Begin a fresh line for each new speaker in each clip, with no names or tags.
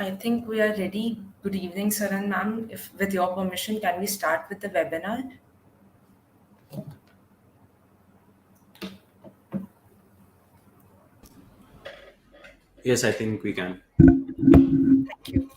I think we are ready. Good evening, sir and ma'am. If, with your permission, can we start with the webinar?
Yes, I think we can.
Thank you.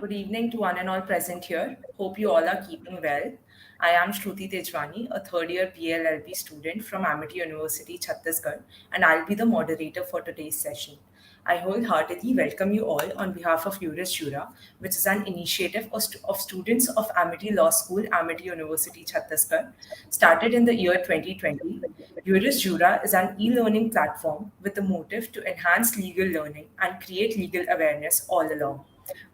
Good evening to one and all present here. Hope you all are keeping well. I am Shruti Tejwani, a third year BLLB student from Amity University, Chhattisgarh, and I'll be the moderator for today's session. I wholeheartedly welcome you all on behalf of IURIS JURA, which is an initiative of students of Amity Law School, Amity University, Chhattisgarh, started in the year 2020. IURIS JURA is an e-learning platform with the motive to enhance legal learning and create legal awareness all along.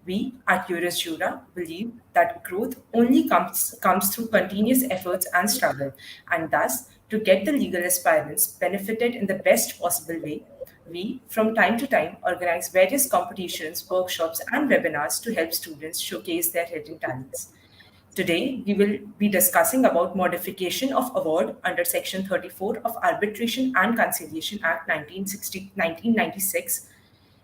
We at IURIS JURA believe that growth only comes through continuous efforts and struggle, and thus, to get the legal aspirants benefited in the best possible way, we, from time to time, organize various competitions, workshops, and webinars to help students showcase their hidden talents. Today, we will be discussing about modification of award under Section 34 of Arbitration and Concilliation Act 1996,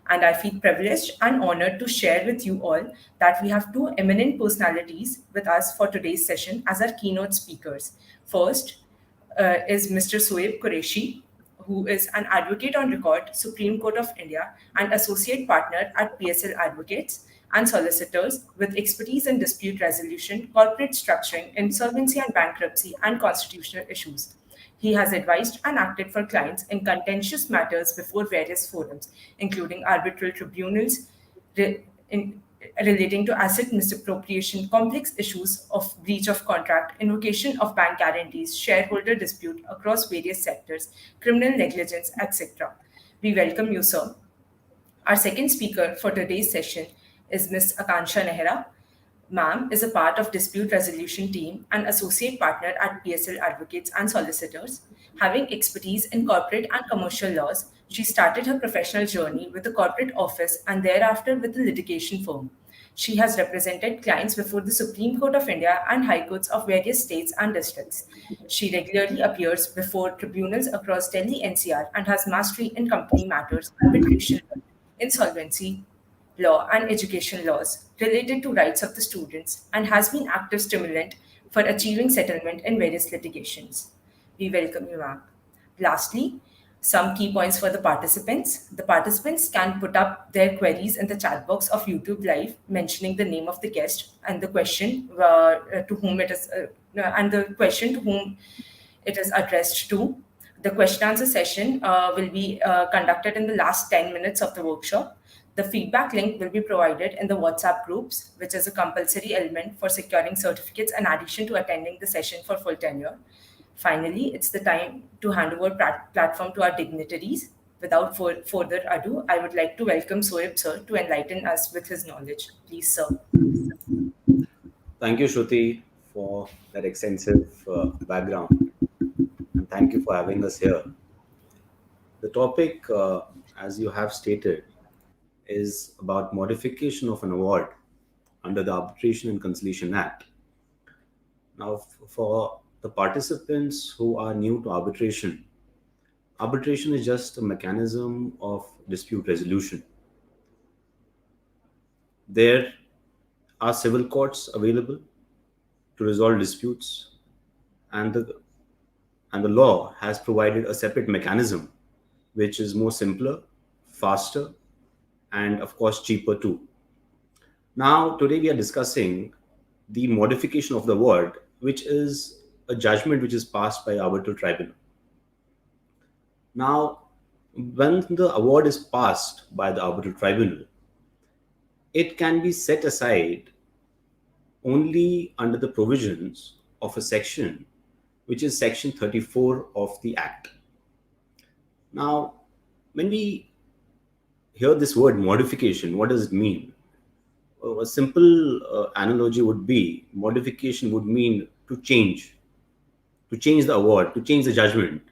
and I feel privileged and honored to share with you all that we have two eminent personalities with us for today's session as our keynote speakers. First is Mr. Soayib Qureshi, who is an advocate on record, Supreme Court of India, and associate partner at PSL Advocates and Solicitors with expertise in dispute resolution, corporate structuring, insolvency and bankruptcy, and constitutional issues. He has advised and acted for clients in contentious matters before various forums, including arbitral tribunals relating to asset misappropriation, complex issues of breach of contract, invocation of bank guarantees, shareholder dispute across various sectors, criminal negligence, etc. We welcome you, sir. Our second speaker for today's session is Ms. Aakanksha Nehra. Ma'am is a part of dispute resolution team and associate partner at PSL Advocates and Solicitors. Having expertise in corporate and commercial laws, she started her professional journey with the corporate office and thereafter with the litigation firm. She has represented clients before the Supreme Court of India and High Courts of various states and districts. She regularly appears before tribunals across Delhi NCR and has mastery in company matters, arbitration, insolvency, law, and education laws related to rights of the students and has been active stimulant for achieving settlement in various litigations. We welcome you, ma'am. Lastly, some key points for the participants. The participants can put up their queries in the chat box of YouTube Live, mentioning the name of the guest and the question to whom it is, and the question to whom it is addressed to. The question answer session will be conducted in the last 10 minutes of the workshop. The feedback link will be provided in the WhatsApp groups, which is a compulsory element for securing certificates in addition to attending the session for full tenure. Finally, it's the time to hand over platform to our dignitaries. Without further ado, I would like to welcome Soayib sir to enlighten us with his knowledge. Please, sir.
Thank you, Shruti, for that extensive background. And thank you for having us here. The topic, as you have stated, is about modification of an award under the Arbitration and Concilliation Act. Now, for the participants who are new to arbitration, arbitration is just a mechanism of dispute resolution. There are civil courts available to resolve disputes, and the law has provided a separate mechanism which is more simpler, faster, and of course cheaper too. Now, today we are discussing the modification of the award, which is a judgment which is passed by arbitral tribunal. Now, when the award is passed by the arbitral tribunal, it can be set aside only under the provisions of a section, which is Section 34 of the Act. Now, when we hear this word modification, what does it mean? A simple analogy would be modification would mean to change the award, to change the judgment.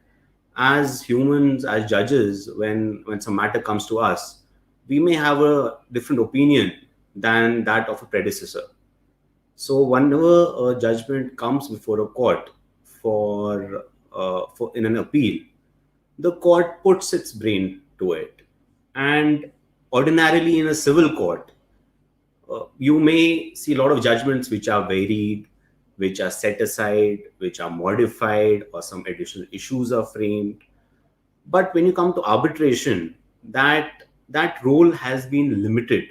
As humans, as judges, when some matter comes to us, we may have a different opinion than that of a predecessor. So whenever a judgment comes before a court for in an appeal, the court puts its brain to it and Ordinarily, in a civil court, you may see a lot of judgments which are varied, which are set aside, which are modified, or some additional issues are framed. But when you come to arbitration, that role has been limited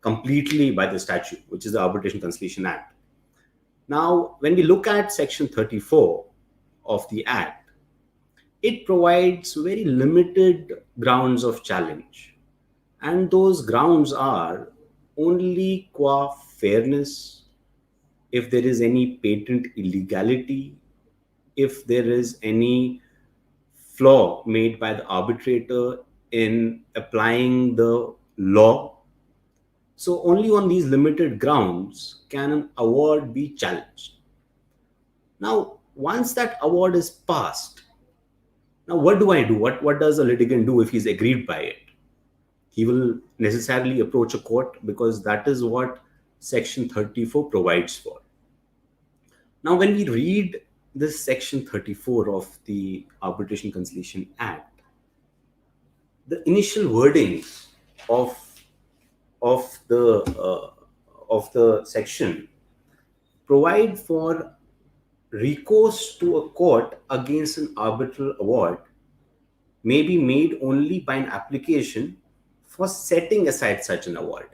completely by the statute, which is the Arbitration Conciliation Act. Now, when we look at Section 34 of the Act, it provides very limited grounds of challenge. And those grounds are only qua fairness, if there is any patent illegality, if there is any flaw made by the arbitrator in applying the law. So, only on these limited grounds can an award be challenged. Now, once that award is passed, now what do I do? What does a litigant do if he's aggrieved by it? He will necessarily approach a court because that is what Section 34 provides for. Now, when we read this Section 34 of the Arbitration Conciliation Act, the initial wording of of the section provide for recourse to a court against an arbitral award may be made only by an application for setting aside such an award.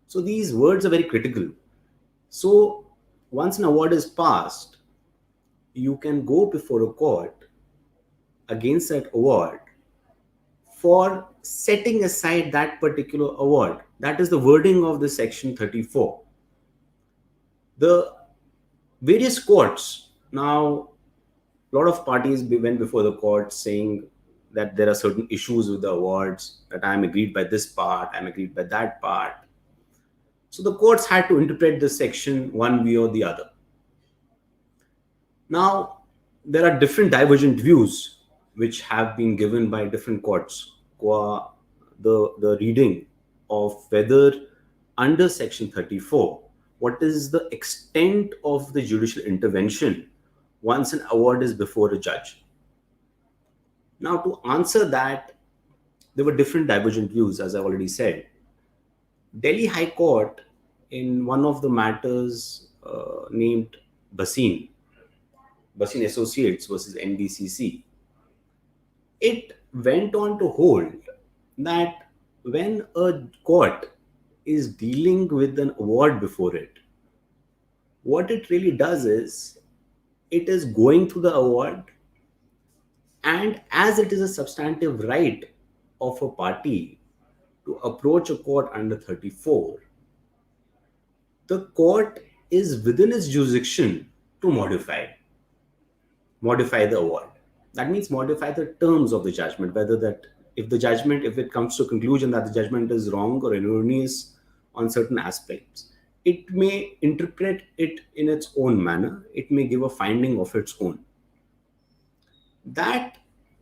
So these words are very critical. So once an award is passed, you can go before a court against that award for setting aside that particular award. That is the wording of the Section 34. The various courts, now a lot of parties went before the court saying that there are certain issues with the awards, that I am aggrieved by this part, I am aggrieved by that part. So the courts had to interpret this section one way or the other. Now, there are different divergent views which have been given by different courts qua the reading of whether under Section 34, what is the extent of the judicial intervention once an award is before a judge. Now, to answer that, there were different divergent views, as I already said. Delhi High Court, in one of the matters named Bhasin Associates versus NBCC, it went on to hold that when a court is dealing with an award before it, what it really does is it is going through the award, and as it is a substantive right of a party to approach a court under 34, the court is within its jurisdiction to modify the award. That means modify the terms of the judgment, whether that if it comes to a conclusion that the judgment is wrong or erroneous on certain aspects, it may interpret it in its own manner. It may give a finding of its own. That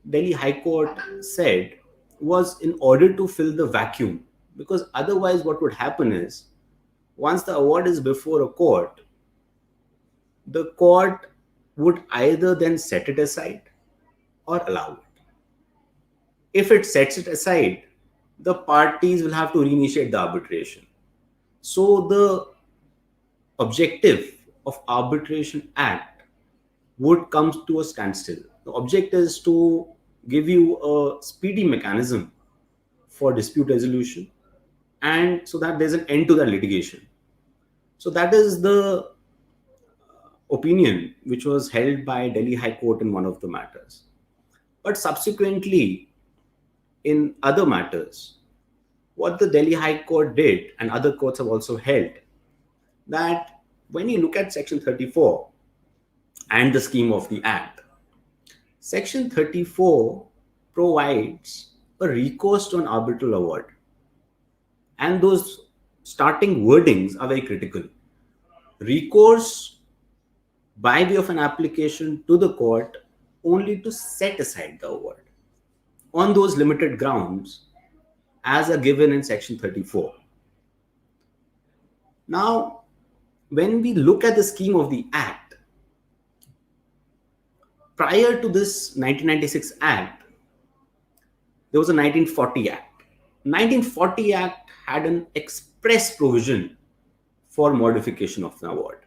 Delhi High Court said was in order to fill the vacuum, because otherwise what would happen is once the award is before a court, the court would either then set it aside or allow it. If it sets it aside, the parties will have to reinitiate the arbitration. So the objective of Arbitration Act would come to a standstill. The object is to give you a speedy mechanism for dispute resolution, and so that there's an end to that litigation. So that is the opinion which was held by Delhi High Court in one of the matters. But subsequently, in other matters, what the Delhi High Court did, and other courts have also held, that when you look at Section 34 and the scheme of the Act, Section 34 provides a recourse to an arbitral award. And those starting wordings are very critical. Recourse by way of an application to the court only to set aside the award on those limited grounds as are given in Section 34. Now, when we look at the scheme of the Act, prior to this 1996 Act, there was a 1940 Act. 1940 Act had an express provision for modification of an award.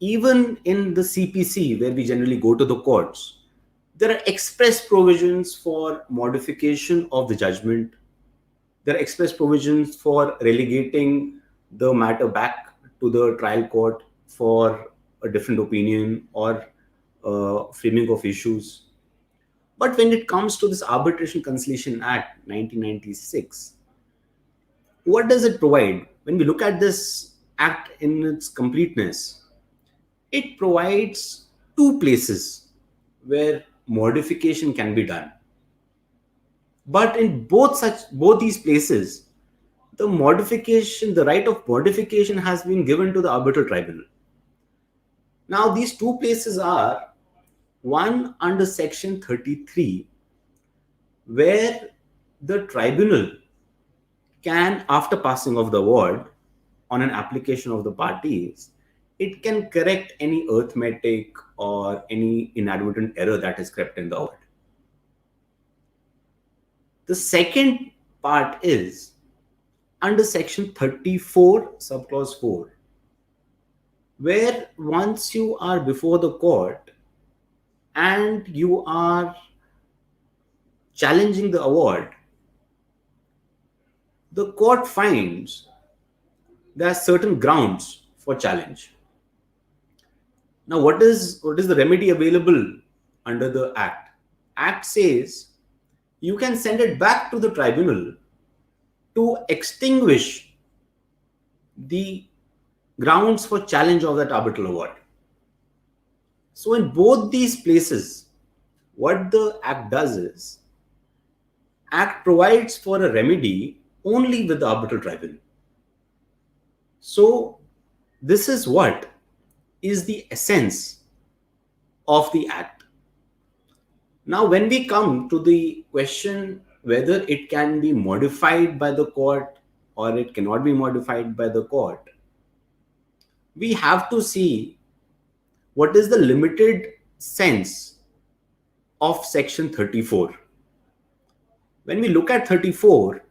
Even in the CPC, where we generally go to the courts, there are express provisions for modification of the judgment. There are express provisions for relegating the matter back to the trial court for a different opinion or framing of issues. But when it comes to this Arbitration Conciliation Act 1996, what does it provide? When we look at this act in its completeness, it provides two places where modification can be done. But in both these places, the right of modification has been given to the arbitral tribunal. Now, these two places are one under section 33, where the tribunal can, after passing of the award on an application of the parties, it can correct any arithmetic or any inadvertent error that is crept in the award. The second part is under section 34, subclause 4, where once you are before the court and you are challenging the award, the court finds there are certain grounds for challenge. Now, what is the remedy available under the Act? Act says you can send it back to the tribunal to extinguish the grounds for challenge of that arbitral award. So in both these places, what the Act does is, Act provides for a remedy only with the arbitral tribunal. So this is what is the essence of the Act. Now, when we come to the question whether it can be modified by the court or it cannot be modified by the court, we have to see what is the limited sense of section 34. When we look at 34,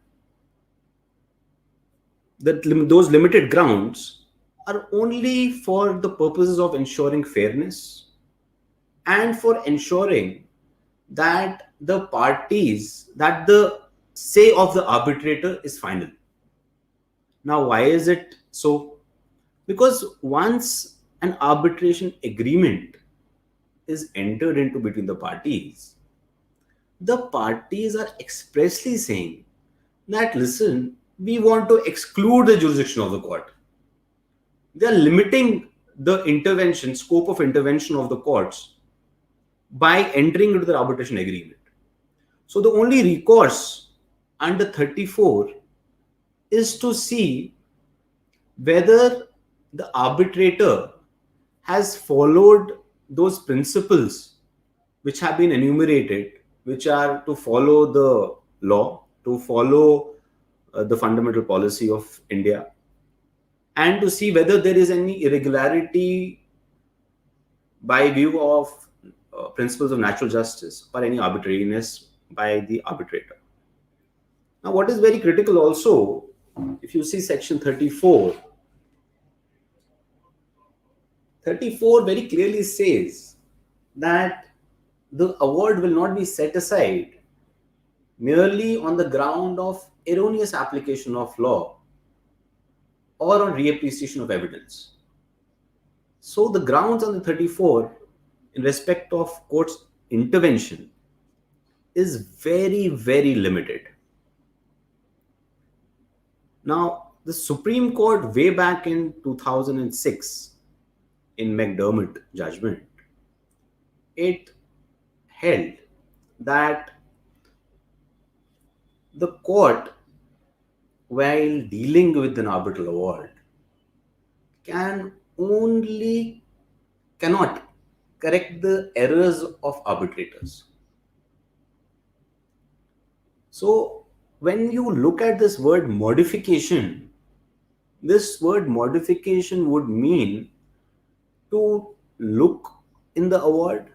those limited grounds are only for the purposes of ensuring fairness and for ensuring that the say of the arbitrator is final. Now, why is it so? Because once an arbitration agreement is entered into between the parties are expressly saying that, listen, we want to exclude the jurisdiction of the court. They are limiting the scope of intervention of the courts by entering into the arbitration agreement. So the only recourse under 34 is to see whether the arbitrator has followed those principles which have been enumerated, which are to follow the law, to follow the fundamental policy of India, and to see whether there is any irregularity by view of principles of natural justice or any arbitrariness by the arbitrator. Now, what is very critical also, if you see section 34 very clearly says that the award will not be set aside merely on the ground of erroneous application of law or on reappreciation of evidence. So the grounds on the 34 in respect of court's intervention is very, very limited. Now, the Supreme Court way back in 2006 in McDermott judgment, it held that the court, while dealing with an arbitral award, cannot correct the errors of arbitrators. So when you look at this word modification would mean to look in the award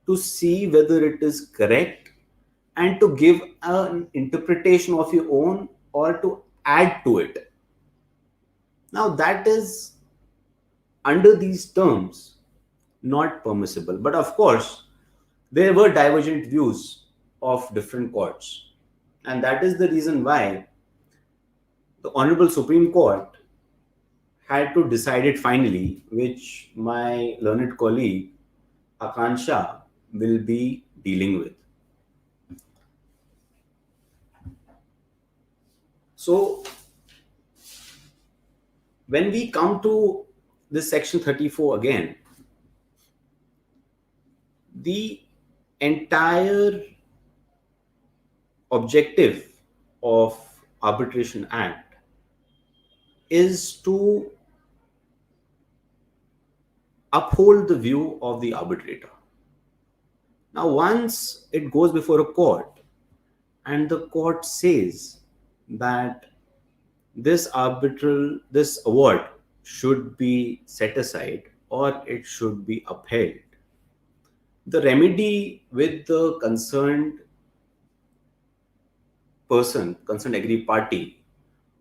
to see whether it is correct and to give an interpretation of your own or to add to it. Now, that is under these terms not permissible. But of course, there were divergent views of different courts. And that is the reason why the Honorable Supreme Court had to decide it finally, which my learned colleague Aakanksha will be dealing with. So, when we come to this section 34 again, the entire objective of Arbitration Act is to uphold the view of the arbitrator. Now, once it goes before a court and the court says that this award should be set aside or it should be upheld, the remedy with the concerned person, concerned aggrieved party,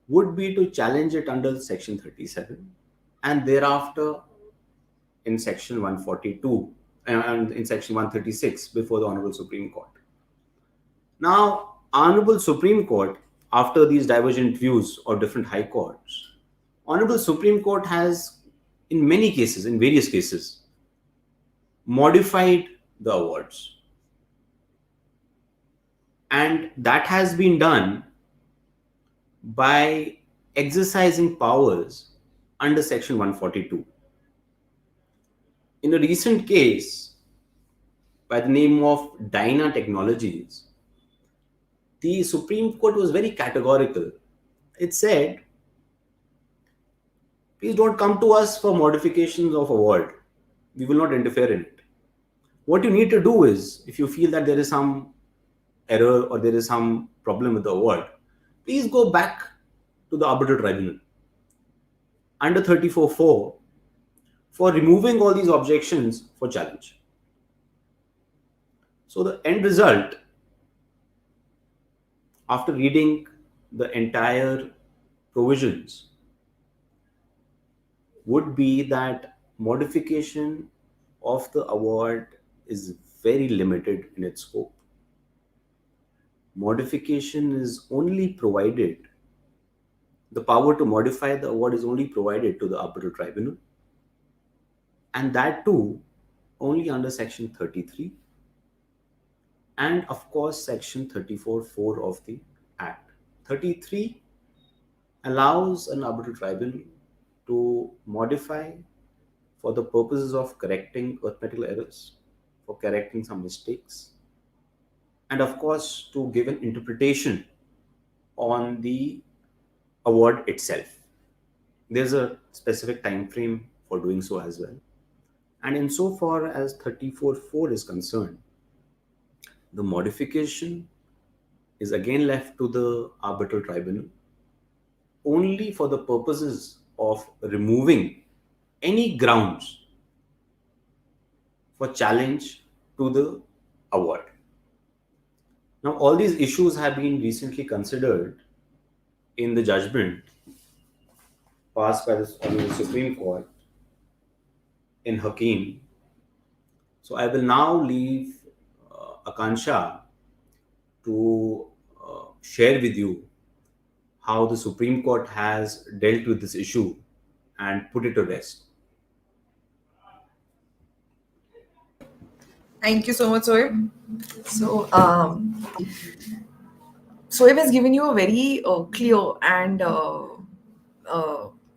would be to challenge it under section 37 and thereafter in section 142 and in section 136 before the Honorable Supreme Court. Now, Honorable Supreme Court, after these divergent views of different high courts, Honorable Supreme Court has, in many cases, in various cases, modified the awards. And that has been done by exercising powers under section 142. In a recent case by the name of Dyna Technologies, the Supreme Court was very categorical. It said, please don't come to us for modifications of award. We will not interfere in it. What you need to do is, if you feel that there is some error or there is some problem with the award, please go back to the arbitral tribunal under 34.4 for removing all these objections for challenge. So the end result, after reading the entire provisions, would be that modification of the award is very limited in its scope. Modification is only provided, the power to modify the award is only provided to the arbitral tribunal, and that too only under section 33 and of course section 34.4 of the Act. 33 allows an arbitral tribunal to modify for the purposes of correcting arithmetical errors, for correcting some mistakes, and of course to give an interpretation on the award itself. There's a specific time frame for doing so as well. And insofar as 34.4 is concerned, the modification is again left to the arbitral tribunal only for the purposes of removing any grounds for challenge to the award. Now, all these issues have been recently considered in the judgment passed by the Supreme Court in Hakeem. So I will now leave Aakanksha to share with you how the Supreme Court has dealt with this issue and put it to rest.
Thank you so much, Soayib. So, Soayib has given you a very clear and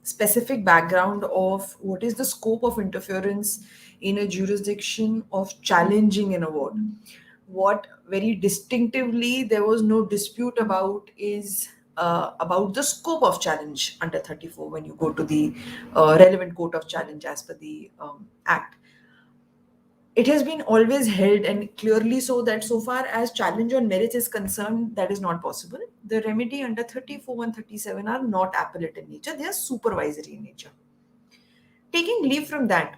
specific background of what is the scope of interference in a jurisdiction of challenging an award. What very distinctively there was no dispute about is about the scope of challenge under 34 when you go to the relevant court of challenge as per the Act. It has been always held and clearly so that so far as challenge on merits is concerned, that is not possible. The remedy under 34 and 37 are not appellate in nature, they are supervisory in nature. Taking leave from that,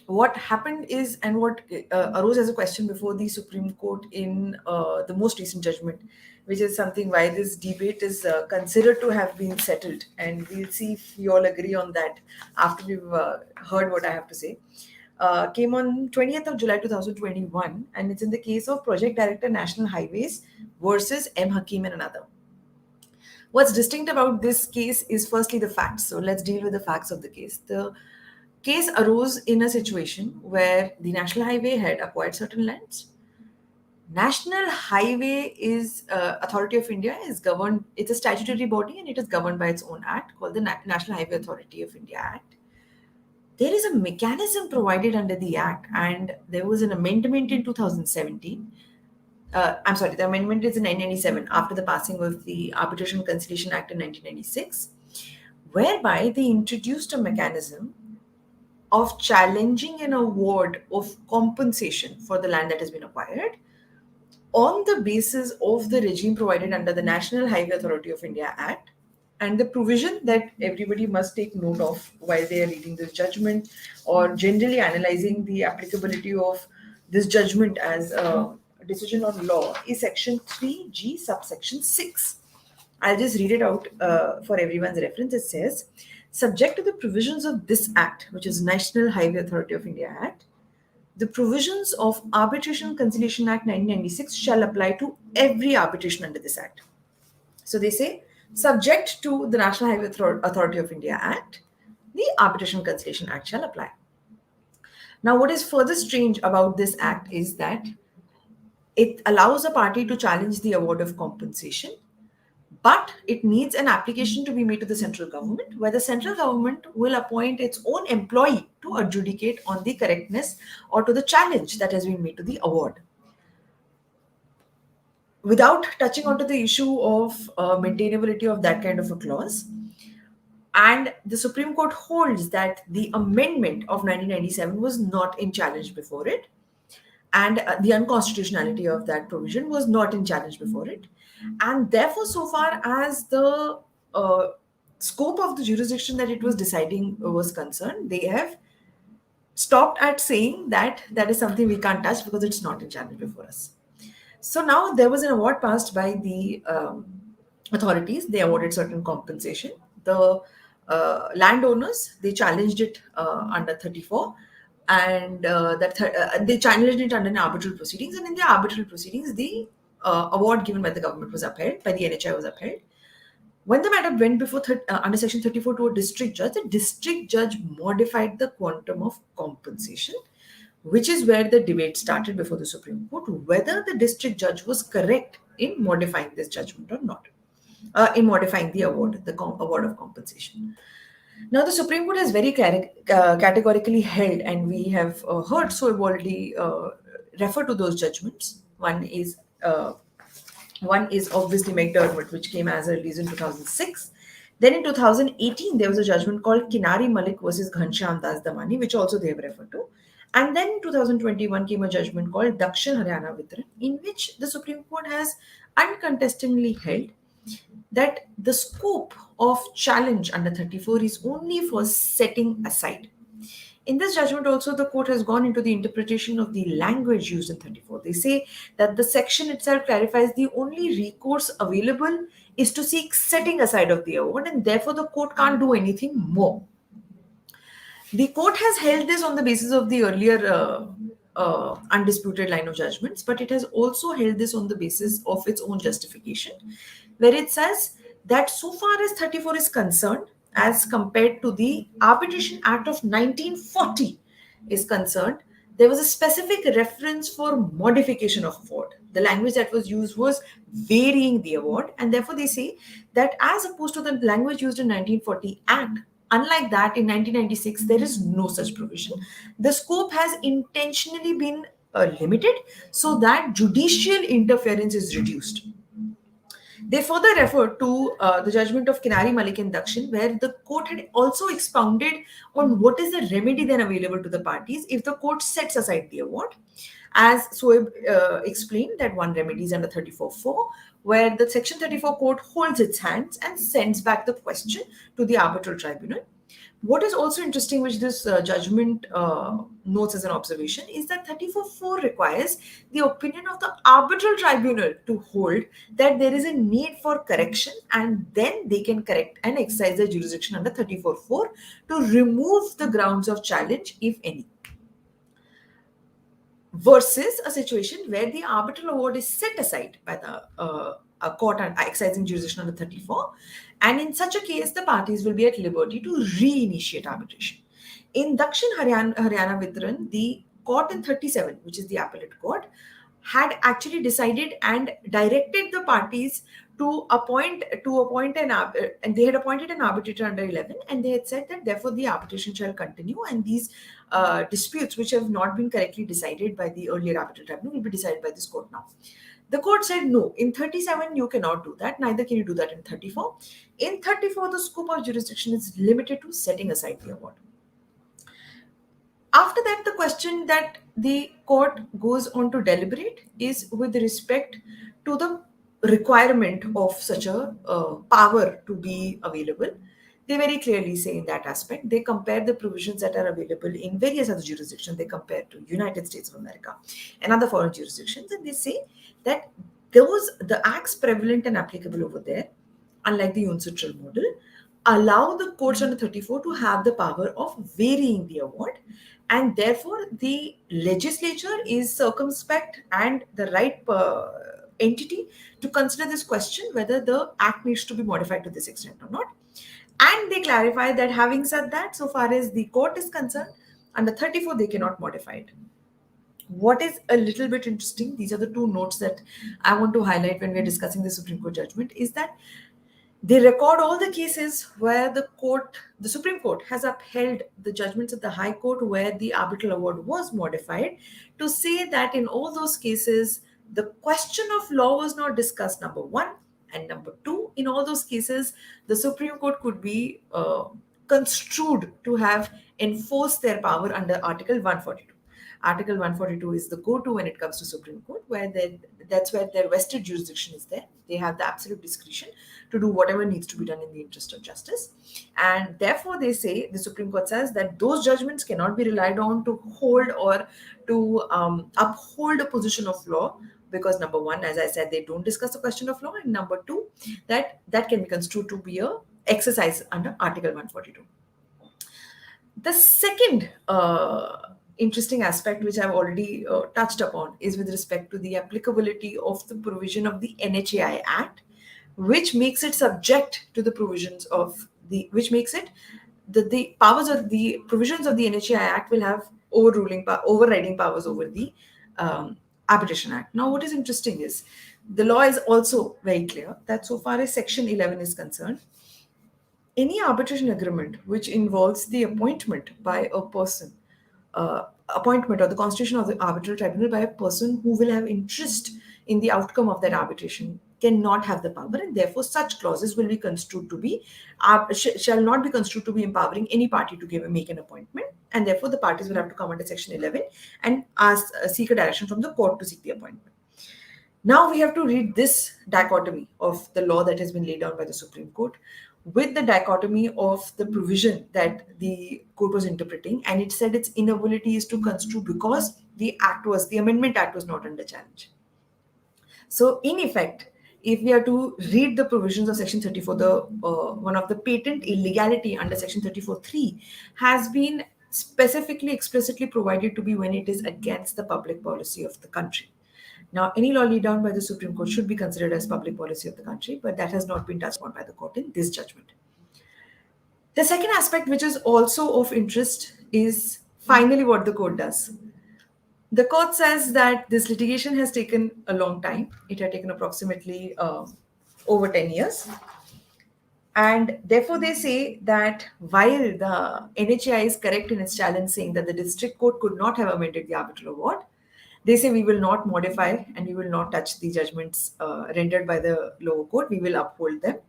what happened is, and what arose as a question before the Supreme Court in the most recent judgment, which is something why this debate is considered to have been settled. And we'll see if you all agree on that after we've heard what I have to say. Came on 20th of July 2021, and it's in the case of Project Director National Highways versus M. Hakeem and another. What's distinct about this case is firstly the facts. So let's deal with the facts of the case. The case arose in a situation where the National Highway had acquired certain lands. National Highway is Authority of India is governed. It's a statutory body and it is governed by its own act called the National Highway Authority of India Act. There is a mechanism provided under the act, and there was an amendment in 2017. I'm sorry, the amendment is in 1997 after the passing of the Arbitration and Concilliation Act in 1996, whereby they introduced a mechanism of challenging an award of compensation for the land that has been acquired on the basis of the regime provided under the National Highway Authority of India Act, and the provision that everybody must take note of while they are reading this judgment or generally analyzing the applicability of this judgment as a decision on law is Section 3G, subsection 6. I'll just read it out for everyone's reference. It says, subject to the provisions of this Act, which is National Highway Authority of India Act, the provisions of Arbitration and Conciliation Act 1996 shall apply to every arbitration under this Act. So they say, subject to the National Highway Authority of India Act, the Arbitration and Conciliation Act shall apply. Now, what is further strange about this Act is that it allows a party to challenge the award of compensation, but it needs an application to be made to the central government, where the central government will appoint its own employee to adjudicate on the correctness or to the challenge that has been made to the award. Without touching onto the issue of maintainability of that kind of a clause, and the Supreme Court holds that the amendment of 1997 was not in challenge before it, and the unconstitutionality of that provision was not in challenge before it. And therefore, so far as the scope of the jurisdiction that it was deciding was concerned, they have stopped at saying that that is something we can't touch because it's not in challenge before us. So now there was an award passed by the authorities. They awarded certain compensation. The landowners, they challenged it under 34, and they challenged it under an arbitral proceedings. And in the arbitral proceedings, the award given by the government was upheld, by the NHAI was upheld. When the matter went before under Section 34 to a district judge, the district judge modified the quantum of compensation, which is where the debate started before the Supreme Court, whether the district judge was correct in modifying this judgment or not, in modifying the award, award of compensation. Now, the Supreme Court has very categorically held, and we have heard Soayib already refer to those judgments. One is obviously McDermott, which came as early as in 2006. Then in 2018, there was a judgment called Kinari Malik versus Ghanshyam Das Damani, which also they have referred to. And then in 2021 came a judgment called Dakshin Haryana Vitran, in which the Supreme Court has uncontestably held that the scope of challenge under 34 is only for setting aside. In this judgment also, the court has gone into the interpretation of the language used in 34. They say that the section itself clarifies the only recourse available is to seek setting aside of the award, and therefore the court can't do anything more. The court has held this on the basis of the earlier undisputed line of judgments, but it has also held this on the basis of its own justification, where it says that so far as 34 is concerned, as compared to the Arbitration Act of 1940 is concerned, there was a specific reference for modification of award. The language that was used was varying the award, and therefore they say that as opposed to the language used in 1940 Act, unlike that in 1996, there is no such provision. The scope has intentionally been limited so that judicial interference is reduced. They further refer to the judgment of Kinari Malik and Dakshin, where the court had also expounded on what is the remedy then available to the parties if the court sets aside the award. As Soayib explained, that one remedy is under 34.4, where the Section 34 court holds its hands and sends back the question to the arbitral tribunal. What is also interesting, which this judgment notes as an observation, is that 34.4 requires the opinion of the arbitral tribunal to hold that there is a need for correction, and then they can correct and exercise their jurisdiction under 34.4 to remove the grounds of challenge, if any. Versus a situation where the arbitral award is set aside by the a court and exercising jurisdiction under 34, and in such a case the parties will be at liberty to reinitiate arbitration. In Dakshin Haryana Vitran, the court in 37, which is the appellate court, had actually decided and directed the parties to appoint and they had appointed an arbitrator under 11, and they had said that therefore the arbitration shall continue, and these disputes which have not been correctly decided by the earlier arbitral tribunal will be decided by this court now. The court said no, in 37 you cannot do that, neither can you do that in 34. In 34, the scope of jurisdiction is limited to setting aside the award. After that, the question that the court goes on to deliberate is with respect to the requirement of such a power to be available. They very clearly say in that aspect, they compare the provisions that are available in various other jurisdictions. They compare to United States of America and other foreign jurisdictions, and they say that the acts prevalent and applicable over there, unlike the uncitral model, allow the courts under 34 to have the power of varying the award, and therefore the legislature is circumspect and the right entity to consider this question whether the act needs to be modified to this extent or not. And they clarify that having said that, so far as the court is concerned, under 34 they cannot modify it. What is a little bit interesting, these are the two notes that I want to highlight when we're discussing the Supreme Court judgment, is that they record all the cases where the Supreme Court has upheld the judgments of the High Court where the arbitral award was modified, to say that in all those cases, the question of law was not discussed, number one. And number two, in all those cases, the Supreme Court could be construed to have enforced their power under Article 142. Article 142 is the go-to when it comes to Supreme Court, where that's where their vested jurisdiction is there. They have the absolute discretion to do whatever needs to be done in the interest of justice. And therefore, they say, the Supreme Court says that those judgments cannot be relied on to hold or to uphold a position of law, because number one, as I said, they don't discuss the question of law, and number two, that can be construed to be a exercise under Article 142. The second interesting aspect, which I've already touched upon, is with respect to the applicability of the provision of the NHAI Act, which makes it subject to the provisions of which makes it the powers of the provisions of the NHAI Act will have overriding powers over the Arbitration Act. Now, what is interesting is the law is also very clear that so far as Section 11 is concerned, any arbitration agreement which involves the appointment by a person, appointment or the constitution of the arbitral tribunal by a person who will have interest in the outcome of that arbitration, cannot have the power, and therefore such clauses will be construed to be shall not be construed to be empowering any party to make an appointment, and therefore the parties will have to come under Section 11 and seek a direction from the court to seek the appointment. Now we have to read this dichotomy of the law that has been laid down by the Supreme Court with the dichotomy of the provision that the court was interpreting, and it said its inability is to construe because the Amendment Act was not under challenge. So in effect, if we are to read the provisions of Section 34, one of the patent illegality under Section 34(3) has been specifically, explicitly provided to be when it is against the public policy of the country. Now, any law laid down by the Supreme Court should be considered as public policy of the country, but that has not been touched upon by the court in this judgment. The second aspect, which is also of interest, is finally what the court does. The court says that this litigation has taken a long time. It had taken approximately over 10 years. And therefore, they say that while the NHAI is correct in its challenge saying that the district court could not have amended the arbitral award, they say we will not modify and we will not touch the judgments rendered by the lower court. We will uphold them,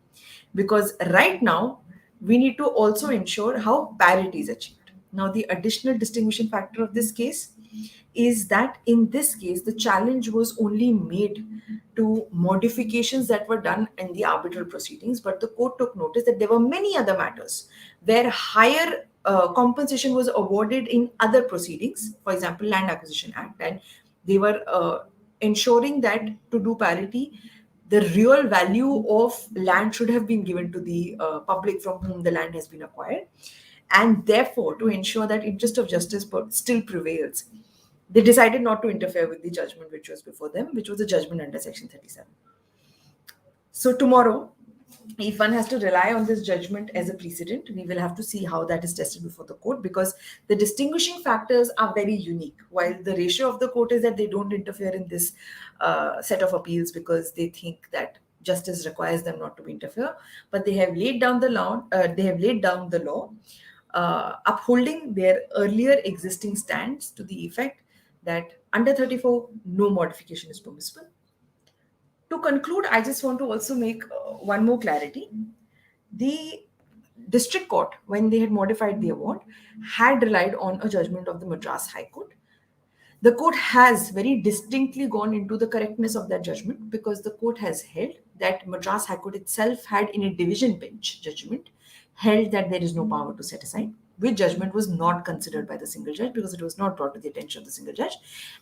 because right now we need to also ensure how parity is achieved. Now, the additional distinguishing factor of this case is that in this case, the challenge was only made to to modifications that were done in the arbitral proceedings, but the court took notice that there were many other matters where higher compensation was awarded in other proceedings, for example, Land Acquisition Act, and they were ensuring that to do parity, the real value of land should have been given to the public from whom the land has been acquired, and therefore to ensure that interest of justice still prevails, they decided not to interfere with the judgment which was before them, which was a judgment under Section 37. So tomorrow, if one has to rely on this judgment as a precedent, we will have to see how that is tested before the court, because the distinguishing factors are very unique. While the ratio of the court is that they don't interfere in this set of appeals because they think that justice requires them not to interfere, but they have laid down the law. Upholding their earlier existing stands to the effect that under 34, no modification is permissible. To conclude, I just want to also make one more clarity. The district court, when they had modified the award, had relied on a judgment of the Madras High Court. The court has very distinctly gone into the correctness of that judgment, because the court has held that Madras High Court itself had, in a division bench judgment, held that there is no power to set aside, which judgment was not considered by the single judge because it was not brought to the attention of the single judge.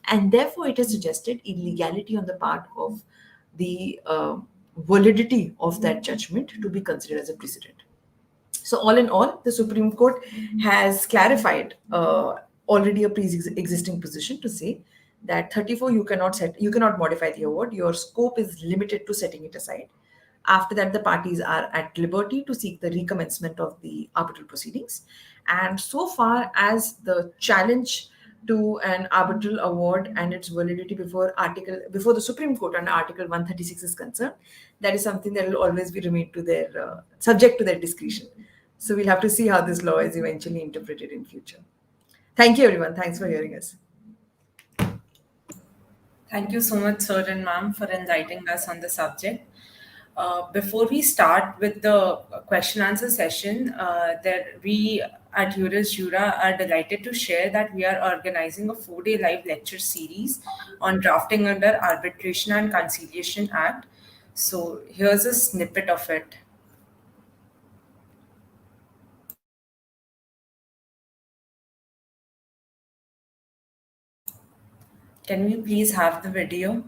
And therefore, it has suggested illegality on the part of the validity of that judgment to be considered as a precedent. So all in all, the Supreme Court has clarified already a pre-existing position to say that 34, you cannot modify the award. Your scope is limited to setting it aside. After that, the parties are at liberty to seek the recommencement of the arbitral proceedings. And so far as the challenge to an arbitral award and its validity before the Supreme Court under Article 136 is concerned, that is something that will always be remain to their subject to their discretion. So we'll have to see how this law is eventually interpreted in future. Thank you, everyone. Thanks for hearing us.
Thank you so much, sir and ma'am, for enlightening us on the subject. Before we start with the question answer session, we at IURIS JURA are delighted to share that we are organizing a 4-day live lecture series on drafting under Arbitration and Concilliation Act. So here's a snippet of it. Can we please have the video?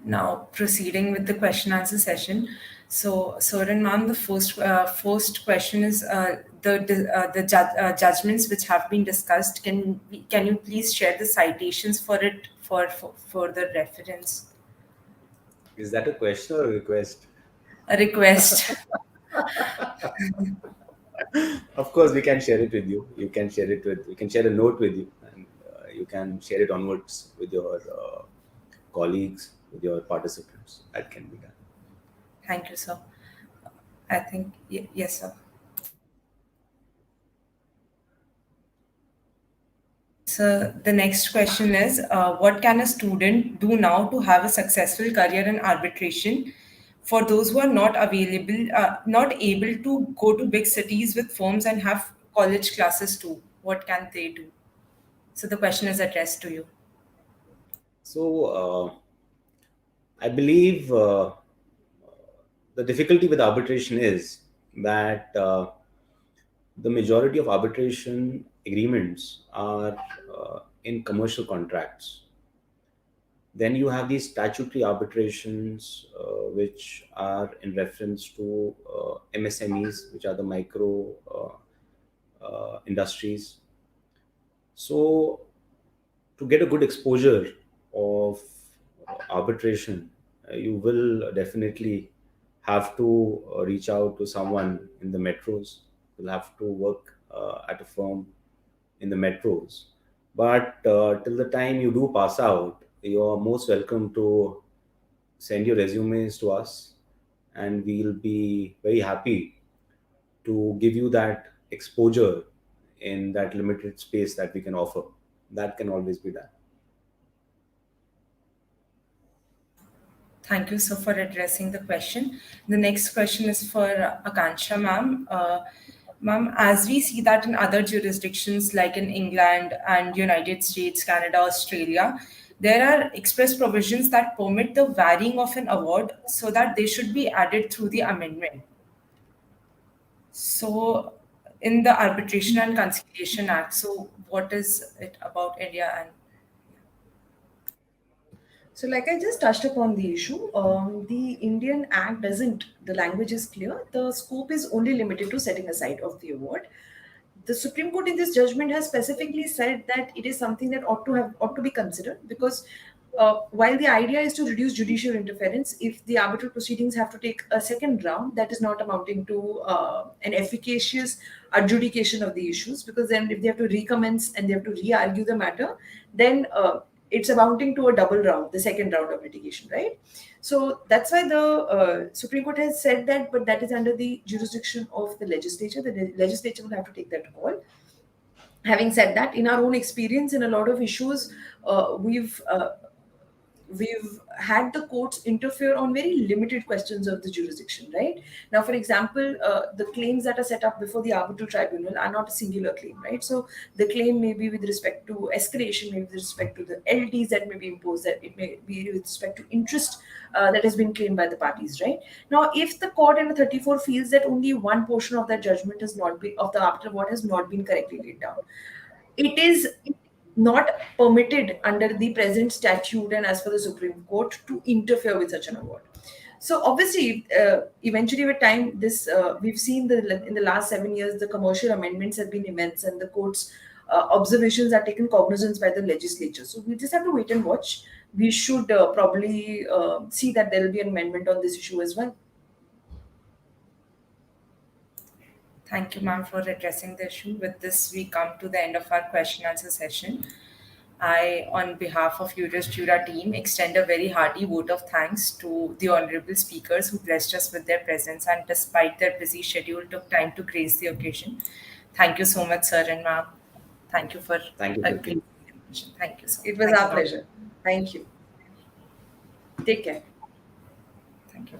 Now, proceeding with the question answer session. So, sir and ma'am, the first question is the judgments which have been discussed. Can you please share the citations for it for the reference?
Is that a question or a request?
A request.
Of course, we can share it with you. We can share a note with you, and you can share it onwards with your colleagues, with your participants. That can be done.
Thank you, sir. I think, yes, sir. So the next question is, what can a student do now to have a successful career in arbitration? For those who are not able to go to big cities with firms and have college classes too, what can they do? So the question is addressed to you.
So I believe the difficulty with arbitration is that the majority of arbitration agreements are in commercial contracts. Then you have these statutory arbitrations, which are in reference to MSMEs, which are the micro industries. So, to get a good exposure of arbitration, you will definitely have to reach out to someone in the metros. You'll have to work at a firm in the metros. But till the time you do pass out, you are most welcome to send your resumes to us, and we'll be very happy to give you that exposure in that limited space that we can offer. That can always be done.
Thank you, sir, for addressing the question. The next question is for Aakanksha, ma'am. Ma'am, as we see that in other jurisdictions like in England and United States, Canada, Australia, there are express provisions that permit the varying of an award so that they should be added through the amendment. So, in the Arbitration and Conciliation Act, so what is it about India and
So, like I just touched upon the issue, the Indian Act doesn't, the language is clear. The scope is only limited to setting aside of the award. The Supreme Court in this judgment has specifically said that it is something that ought to be considered, because while the idea is to reduce judicial interference, if the arbitral proceedings have to take a second round, that is not amounting to an efficacious adjudication of the issues, because then if they have to recommence and they have to re-argue the matter, then it's amounting to a double round, the second round of litigation, right? So that's why the Supreme Court has said that, but that is under the jurisdiction of the legislature. The legislature will have to take that call. Having said that, in our own experience, in a lot of issues, we've had the courts interfere on very limited questions of the jurisdiction, right? Now, for example, the claims that are set up before the arbitral tribunal are not a singular claim, right? So the claim may be with respect to escalation, maybe with respect to the LDs that may be imposed, that it may be with respect to interest that has been claimed by the parties, right? Now, if the court in 34 feels that only one portion of that judgment has not been, of the arbitral award has not been correctly laid down, it is not permitted under the present statute and as per the Supreme Court to interfere with such an award. So obviously, eventually with time, this we've seen in the last 7 years, the commercial amendments have been immense, and the court's observations are taken cognizance by the legislature. So we just have to wait and watch. We should probably see that there will be an amendment on this issue as well.
Thank you, ma'am, for addressing the issue. With this, we come to the end of our question answer session. I, on behalf of IURIS JURA team, extend a very hearty vote of thanks to the honorable speakers who blessed us with their presence and, despite their busy schedule, took time to grace the occasion. Thank you so much, sir and ma'am. Thank you for
Thank you.
agreeing. Thank you, sir.
It was
Thank
our
you.
pleasure. Thank you. Take care.
Thank you.